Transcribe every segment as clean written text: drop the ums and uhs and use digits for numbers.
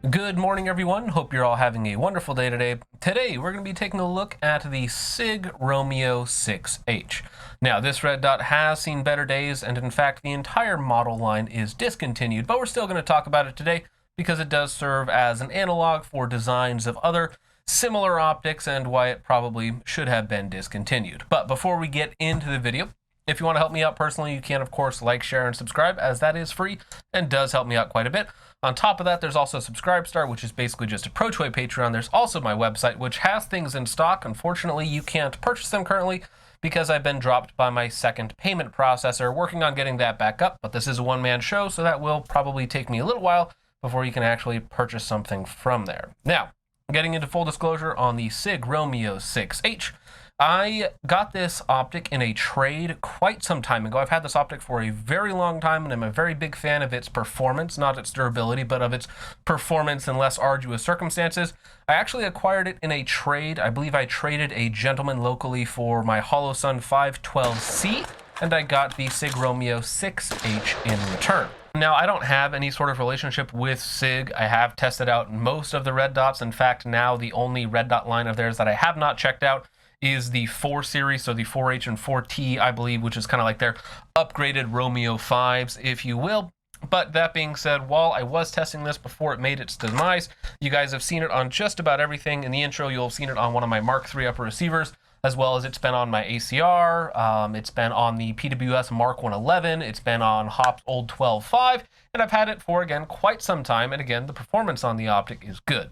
Good morning, everyone. Hope you're all having a wonderful day today. Today, we're going to be taking a look at the Sig Romeo 6H. Now, this red dot has seen better days, and in fact, the entire model line is discontinued, but we're still going to talk about it today because it does serve as an analog for designs of other similar optics and why it probably should have been discontinued. But before we get into the video, if you want to help me out personally, you can, of course, like, share, and subscribe, as that is free and does help me out quite a bit. On top of that, there's also Subscribestar, which is basically just a Pro-Toy Patreon. There's also my website, which has things in stock. Unfortunately, you can't purchase them currently because I've been dropped by my second payment processor. Working on getting that back up, but this is a one-man show, so that will probably take me a little while before you can actually purchase something from there. Now, getting into full disclosure on the Sig Romeo 6H, I got this optic in a trade quite some time ago. I've had this optic for a very long time, and I'm a very big fan of its performance, not its durability, but of its performance in less arduous circumstances. I actually acquired it in a trade. I believe I traded a gentleman locally for my Holosun 512C, and I got the Sig Romeo 6H in return. Now, I don't have any sort of relationship with Sig. I have tested out most of the red dots. In fact, now the only red dot line of theirs that I have not checked out is the 4 series, so the 4H and 4T, I believe, which is kind of like their upgraded Romeo 5s, if you will. But that being said, while I was testing this before it made its demise, you guys have seen it on just about everything. In the intro, you'll have seen it on one of my Mark III upper receivers, as well as it's been on my ACR, it's been on the PWS Mark 111, it's been on Hop's old 12.5, and I've had it for, again, quite some time, and again, the performance on the optic is good.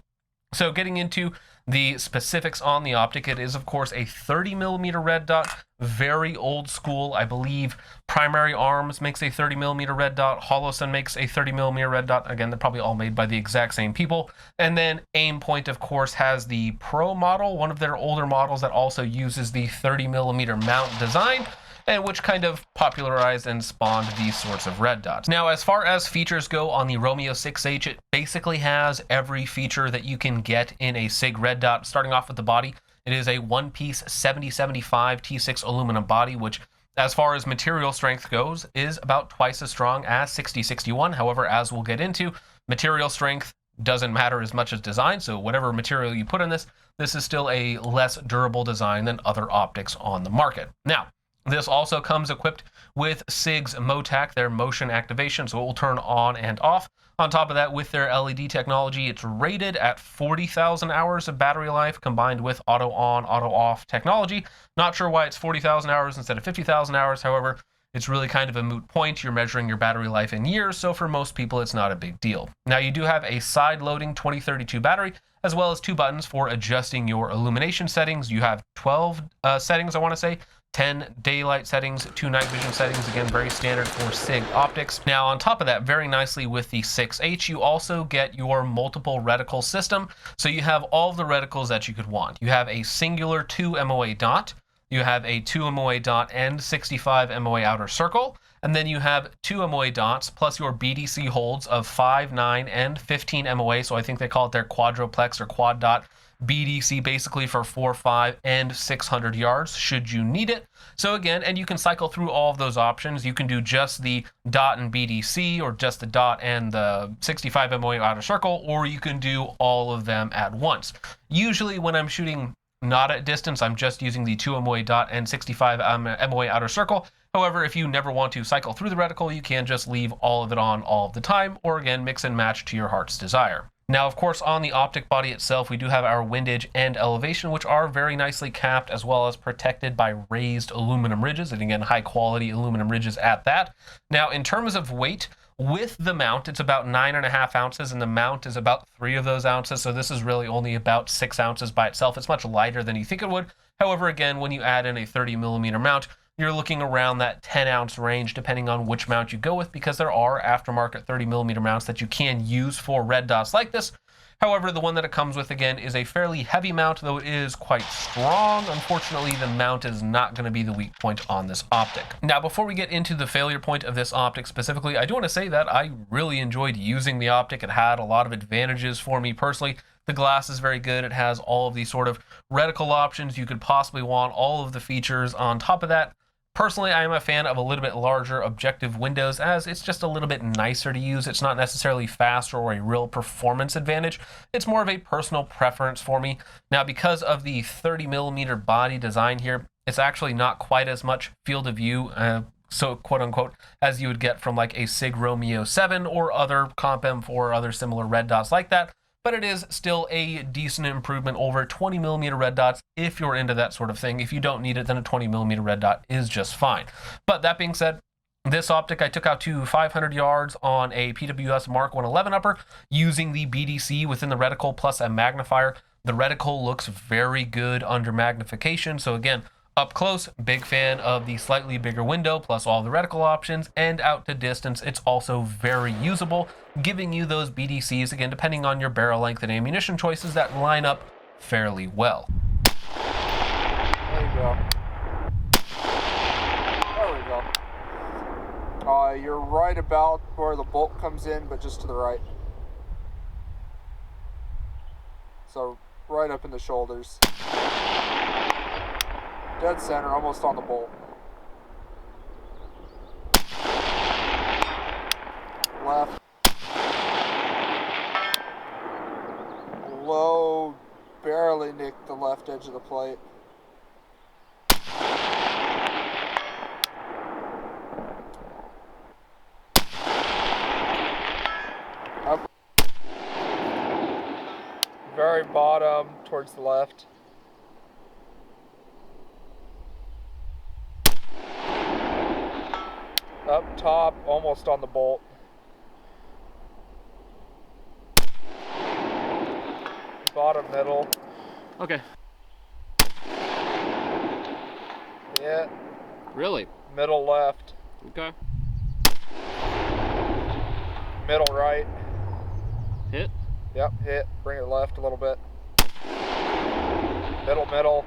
So getting into the specifics on the optic, it is, of course, a 30mm red dot, very old school. I believe Primary Arms makes a 30mm red dot, Holosun makes a 30mm red dot. Again, they're probably all made by the exact same people. And then Aimpoint, of course, has the Pro model, one of their older models that also uses the 30mm mount design, and which kind of popularized and spawned these sorts of red dots. Now, as far as features go on the Romeo 6H, it basically has every feature that you can get in a Sig red dot. Starting off with the body, it is a one-piece 7075 T6 aluminum body, which, as far as material strength goes, is about twice as strong as 6061. However, as we'll get into, material strength doesn't matter as much as design, so whatever material you put in this, this is still a less durable design than other optics on the market. Now, this also comes equipped with Sig's MOTAC, their motion activation, so it will turn on and off. On top of that, with their LED technology, it's rated at 40,000 hours of battery life combined with auto on, auto off technology. Not sure why it's 40,000 hours instead of 50,000 hours. However, it's really kind of a moot point. You're measuring your battery life in years, so for most people, it's not a big deal. Now, you do have a side-loading 2032 battery, as well as 2 buttons for adjusting your illumination settings. You have 12 settings, I want to say. 10 daylight settings, 2 night vision settings, again, very standard for SIG optics. Now, on top of that, very nicely with the 6H, you also get your multiple reticle system. So you have all of the reticles that you could want. You have a singular 2 MOA dot, you have a 2 MOA dot and 65 MOA outer circle, and then you have 2 MOA dots plus your BDC holds of 5, 9, and 15 MOA. So I think they call it their quadruplex or quad dot BDC, basically for 4, 5, and 600 yards should you need it. So again, and you can cycle through all of those options. You can do just the dot and BDC, or just the dot and the 65 MOA outer circle, or you can do all of them at once. Usually when I'm shooting not at distance, I'm just using the 2 MOA dot and 65 MOA outer circle. However, if you never want to cycle through the reticle, you can just leave all of it on all of the time, or again, mix and match to your heart's desire. Now, of course, on the optic body itself, we do have our windage and elevation, which are very nicely capped as well as protected by raised aluminum ridges, and again, high quality aluminum ridges at that. Now, in terms of weight, with the mount, it's about 9.5 ounces, and the mount is about 3 of those ounces, so this is really only about 6 ounces by itself. It's much lighter than you think it would. However, again, when you add in a 30mm mount, you're looking around that 10-ounce range, depending on which mount you go with, because there are aftermarket 30mm mounts that you can use for red dots like this. However, the one that it comes with, again, is a fairly heavy mount, though it is quite strong. Unfortunately, the mount is not going to be the weak point on this optic. Now, before we get into the failure point of this optic specifically, I do want to say that I really enjoyed using the optic. It had a lot of advantages for me personally. The glass is very good. It has all of the sort of reticle options you could possibly want, all of the features. On top of that, personally, I am a fan of a little bit larger objective windows, as it's just a little bit nicer to use. It's not necessarily faster or a real performance advantage. It's more of a personal preference for me. Now, because of the 30mm body design here, it's actually not quite as much field of view, so quote unquote, as you would get from like a Sig Romeo 7 or other Comp M4 or other similar red dots like that. But it is still a decent improvement over 20mm red dots if you're into that sort of thing. If you don't need it, then a 20mm red dot is just fine. But that being said, this optic I took out to 500 yards on a PWS Mark 111 upper using the BDC within the reticle plus a magnifier. The reticle looks very good under magnification. So again, up close, big fan of the slightly bigger window plus all the reticle options, and out to distance, it's also very usable, giving you those BDCs, again, depending on your barrel length and ammunition choices, that line up fairly well. There you go. There we go. You're right about where the bolt comes in, but just to the right. So, right up in the shoulders. Dead center, almost on the bolt. Left. Low, barely nicked the left edge of the plate. Up. Very bottom, towards the left. Up top, almost on the bolt. Bottom middle. Okay. Yeah. Really? Middle left. Okay. Middle right. Hit? Yep, hit. Bring it left a little bit. Middle.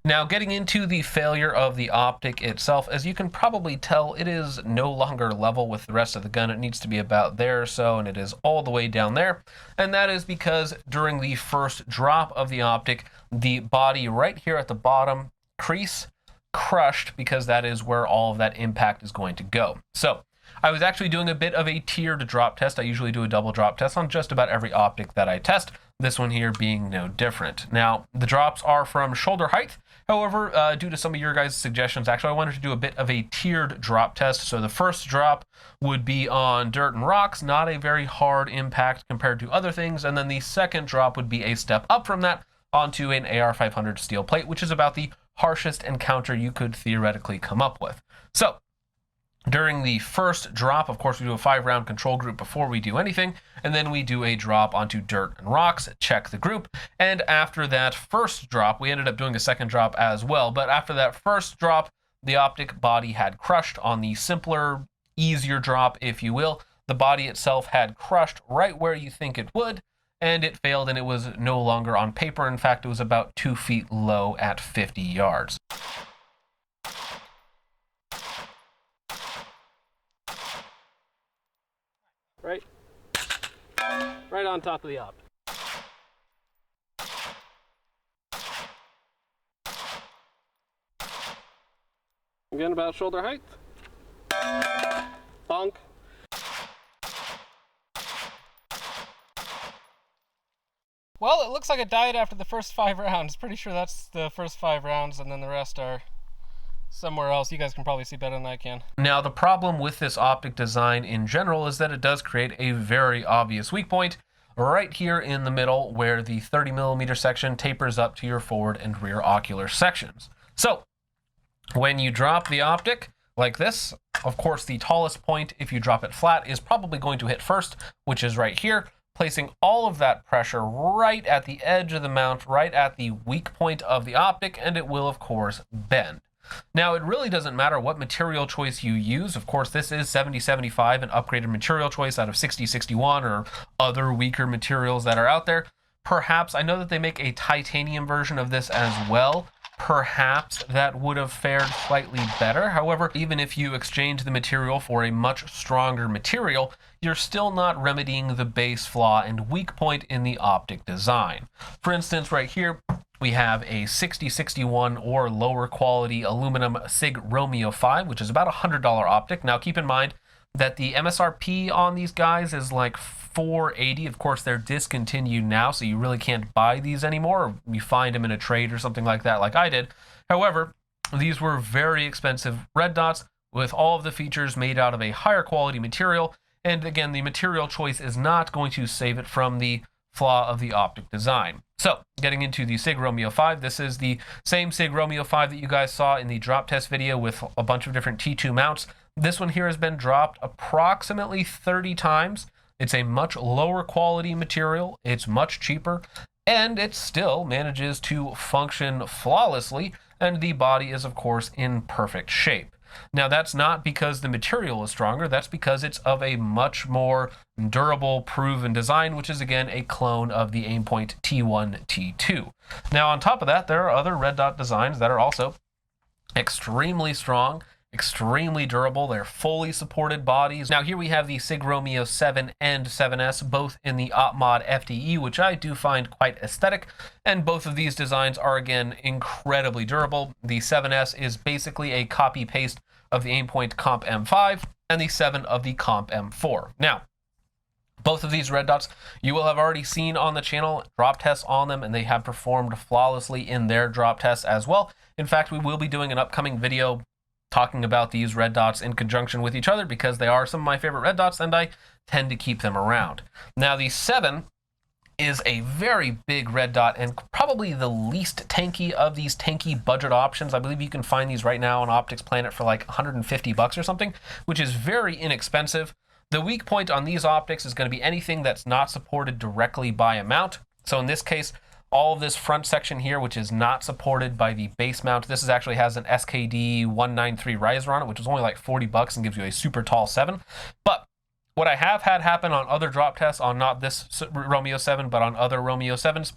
Now, getting into the failure of the optic itself, as you can probably tell, it is no longer level with the rest of the gun. It needs to be about there or so, and it is all the way down there. And that is because during the first drop of the optic, the body right here at the bottom crease crushed, because that is where all of that impact is going to go. So I was actually doing a bit of a tiered drop test. I usually do a double drop test on just about every optic that I test, this one here being no different. Now, the drops are from shoulder height. However, due to some of your guys' suggestions, actually, I wanted to do a bit of a tiered drop test. So the first drop would be on dirt and rocks, not a very hard impact compared to other things. And then the second drop would be a step up from that onto an AR-500 steel plate, which is about the harshest encounter you could theoretically come up with. So during the first drop, of course, we do a 5-round control group before we do anything, and then we do a drop onto dirt and rocks, check the group, and after that first drop, we ended up doing a second drop as well, but after that first drop, the optic body had crushed on the simpler, easier drop, if you will. The body itself had crushed right where you think it would, and it failed, and it was no longer on paper. In fact, it was about 2 feet low at 50 yards. Right on top of the optic. Again, about shoulder height. Bonk. Well, it looks like it died after the first 5 rounds. Pretty sure that's the first 5 rounds, and then the rest are somewhere else. You guys can probably see better than I can. Now, the problem with this optic design in general is that it does create a very obvious weak point right here in the middle, where the 30mm section tapers up to your forward and rear ocular sections. So, when you drop the optic like this, of course, the tallest point, if you drop it flat, is probably going to hit first, which is right here, placing all of that pressure right at the edge of the mount, right at the weak point of the optic, and it will, of course, bend. Now, it really doesn't matter what material choice you use. Of course, this is 7075, an upgraded material choice out of 6061 or other weaker materials that are out there. Perhaps, I know that they make a titanium version of this as well. Perhaps that would have fared slightly better. However, even if you exchange the material for a much stronger material, you're still not remedying the base flaw and weak point in the optic design. For instance, right here, we have a 6061 or lower quality aluminum Sig Romeo 5, which is about a $100 optic. Now, keep in mind that the MSRP on these guys is like $480. Of course, they're discontinued now, so you really can't buy these anymore. Or you find them in a trade or something like that, like I did. However, these were very expensive red dots with all of the features made out of a higher quality material. And again, the material choice is not going to save it from the flaw of the optic design. So, getting into the Sig Romeo 5, this is the same Sig Romeo 5 that you guys saw in the drop test video with a bunch of different T2 mounts. This one here has been dropped approximately 30 times. It's a much lower quality material, it's much cheaper, and it still manages to function flawlessly, and the body is, of course, in perfect shape. Now, that's not because the material is stronger, that's because it's of a much more durable, proven design, which is, again, a clone of the Aimpoint T1, T2. Now, on top of that, there are other red dot designs that are also extremely strong, extremely durable. They're fully supported bodies. Now, here we have the Sig Romeo 7 and 7S, both in the OpMod FDE, which I do find quite aesthetic, and both of these designs are, again, incredibly durable. The 7S is basically a copy-paste of the Aimpoint Comp M5 and the 7 of the Comp M4. Now, both of these red dots you will have already seen on the channel, drop tests on them, and they have performed flawlessly in their drop tests as well. In fact, we will be doing an upcoming video talking about these red dots in conjunction with each other because they are some of my favorite red dots and I tend to keep them around. Now, the 7 is a very big red dot and probably the least tanky of these tanky budget options. I believe you can find these right now on Optics Planet for like 150 bucks or something, which is very inexpensive. The weak point on these optics is going to be anything that's not supported directly by a mount. So in this case, all of this front section here, which is not supported by the base mount, this actually has an SKD 193 riser on it, which is only like 40 bucks and gives you a super tall 7. But what I have had happen on other drop tests, on not this Romeo 7, but on other Romeo 7s,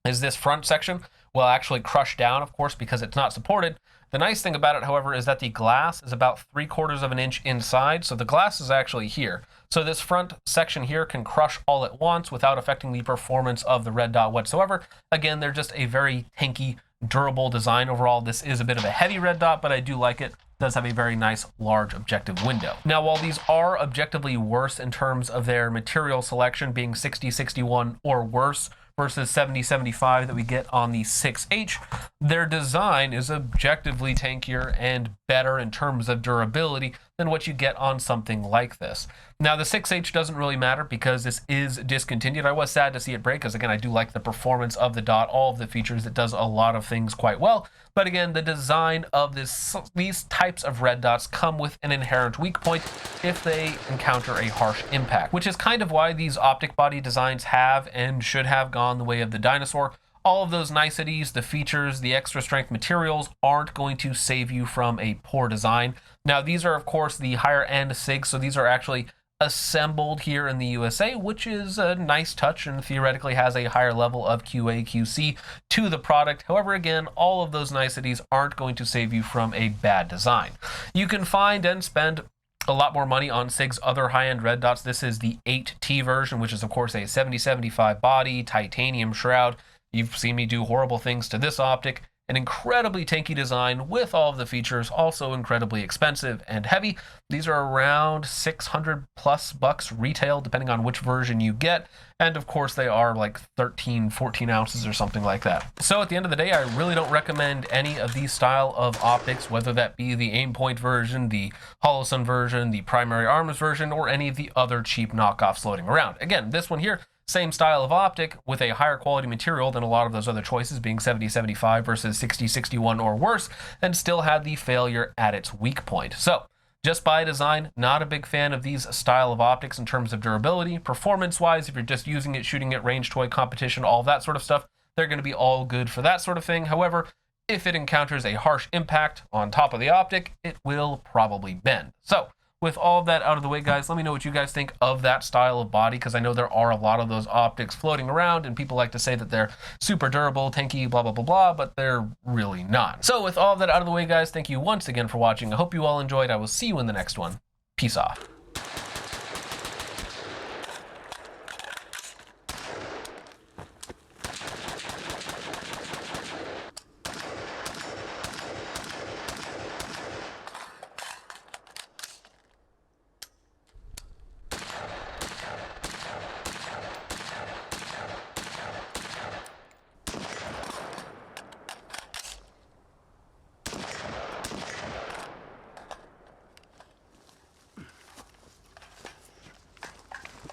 is this front section will actually crush down, of course, because it's not supported. The nice thing about it, however, is that the glass is about 3/4 of an inch inside, so the glass is actually here. So this front section here can crush all at once without affecting the performance of the red dot whatsoever. Again, they're just a very tanky, durable design overall. This is a bit of a heavy red dot, but I do like it. It does have a very nice, large objective window. Now, while these are objectively worse in terms of their material selection, being 6061 or worse, versus 7075 that we get on the 6H, their design is objectively tankier and better in terms of durability than what you get on something like this. Now, the 6H doesn't really matter because this is discontinued. I was sad to see it break because, again, I do like the performance of the dot, all of the features. It does a lot of things quite well. But again, the design of these types of red dots come with an inherent weak point if they encounter a harsh impact, which is kind of why these optic body designs have and should have gone the way of the dinosaur. all of those niceties, the features, the extra strength materials aren't going to save you from a poor design. Now, these are, of course, the higher end SIGs, so these are actually assembled here in the USA, which is a nice touch and theoretically has a higher level of QA QC to the product. However, again, all of those niceties aren't going to save you from a bad design. You can find and spend a lot more money on SIG's other high-end red dots. This is the 8T version, which is of course a 7075 body, titanium shroud. You've seen me do horrible things to this optic. An incredibly tanky design with all of the features, also incredibly expensive and heavy. These are around $600+ retail, depending on which version you get. And of course, they are like 13, 14 ounces or something like that. So at the end of the day, I really don't recommend any of these style of optics, whether that be the Aimpoint version, the Holosun version, the Primary Arms version, or any of the other cheap knockoffs floating around. Again, this one here, same style of optic with a higher quality material than a lot of those other choices, being 7075 versus 6061 or worse, and still had the failure at its weak point. So, just by design, not a big fan of these style of optics in terms of durability. Performance-wise, if you're just using it, shooting it, range toy competition, all that sort of stuff, they're going to be all good for that sort of thing. However, if it encounters a harsh impact on top of the optic, it will probably bend. So, with all of that out of the way, guys, let me know what you guys think of that style of body, because I know there are a lot of those optics floating around, and people like to say that they're super durable, tanky, blah, blah, blah, blah, but they're really not. So with all of that out of the way, guys, thank you once again for watching. I hope you all enjoyed. I will see you in the next one. Peace off.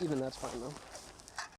Even that's fine though.